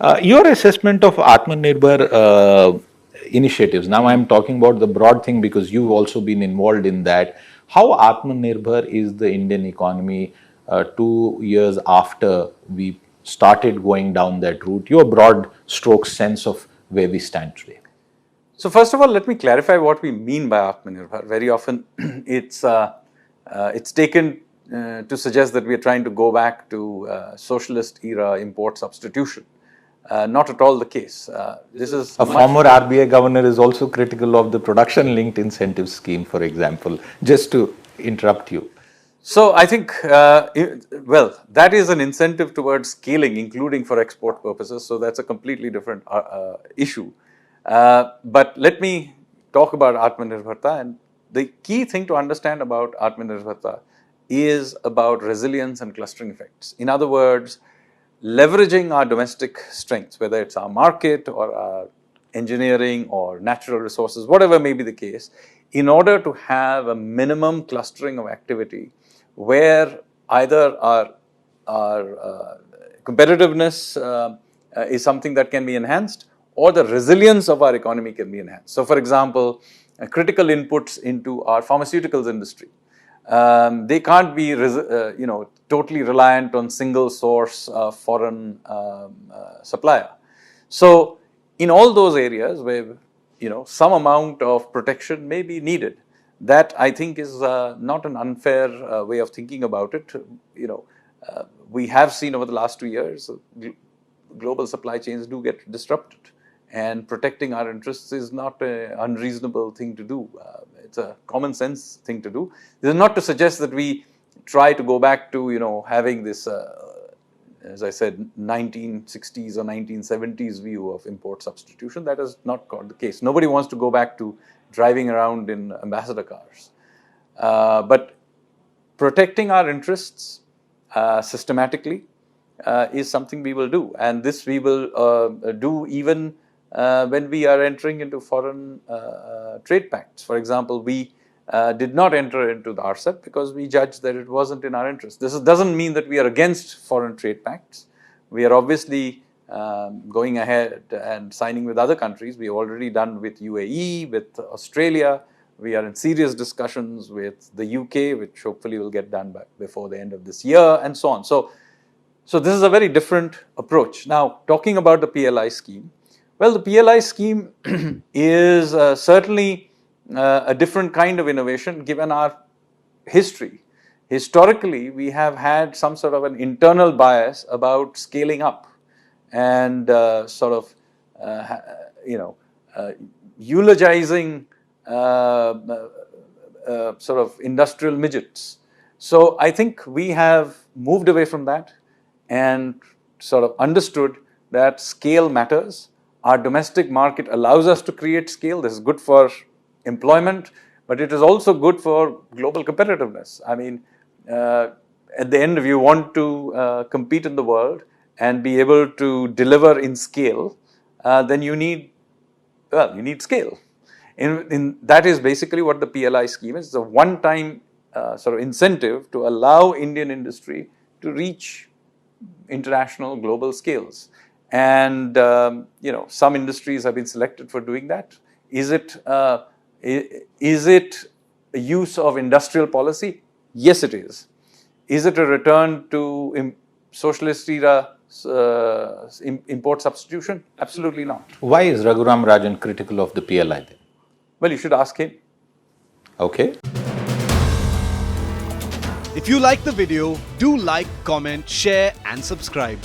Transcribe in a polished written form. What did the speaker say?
Your assessment of Aatmanirbhar initiatives. Now, I'm talking about the broad thing because you've also been involved in that. How Aatmanirbhar is the Indian economy 2 years after we started going down that route? Your broad stroke sense of where we stand today. So first of all, let me clarify what we mean by Aatmanirbhar. Very often, it's taken to suggest that we are trying to go back to socialist era import substitution. Not at all the case. This is A former RBI governor is also critical of the production linked incentive scheme, for example, just to interrupt you. So I think, well, that is an incentive towards scaling, including for export purposes. So that's a completely different issue. But let me talk about Atmanirbharta. And the key thing to understand about Atmanirbharta is about resilience and clustering effects. In other words, leveraging our domestic strengths, whether it's our market or our engineering or natural resources, whatever may be the case, in order to have a minimum clustering of activity where either our competitiveness is something that can be enhanced or the resilience of our economy can be enhanced. So, for example, critical inputs into our pharmaceuticals industry, they can't be totally reliant on single source foreign supplier. So, in all those areas where some amount of protection may be needed, that I think is not an unfair way of thinking about it. We have seen over the last 2 years, global supply chains do get disrupted, and protecting our interests is not an unreasonable thing to do. It's a common sense thing to do. This is not to suggest that we try to go back to having this, as I said, 1960s or 1970s view of import substitution. That is not the case. Nobody wants to go back to driving around in ambassador cars. But protecting our interests systematically is something we will do. And this we will do even when we are entering into foreign trade pacts. For example, we did not enter into the RCEP because we judged that it wasn't in our interest. This doesn't mean that we are against foreign trade pacts. We are obviously going ahead and signing with other countries. We have already done with UAE, with Australia. We are in serious discussions with the UK, which hopefully will get done before the end of this year, and so on. So this is a very different approach. Now, talking about the PLI scheme, well, the PLI scheme is certainly a different kind of innovation given our history. Historically, we have had some sort of an internal bias about scaling up and eulogizing sort of industrial midgets. So I think we have moved away from that and sort of understood that scale matters. Our domestic market allows us to create scale. This is good for employment, but it is also good for global competitiveness. I mean, at the end, if you want to compete in the world and be able to deliver in scale, then you need scale. That is basically what the PLI scheme is. It's a one-time sort of incentive to allow Indian industry to reach international global scales. And some industries have been selected for doing that. Is it a use of industrial policy? Yes, it is. Is it a return to socialist era import substitution? Absolutely not. Why is Raghuram Rajan critical of the PLI then? Well, you should ask him. Okay. If you like the video, do like, comment, share and subscribe.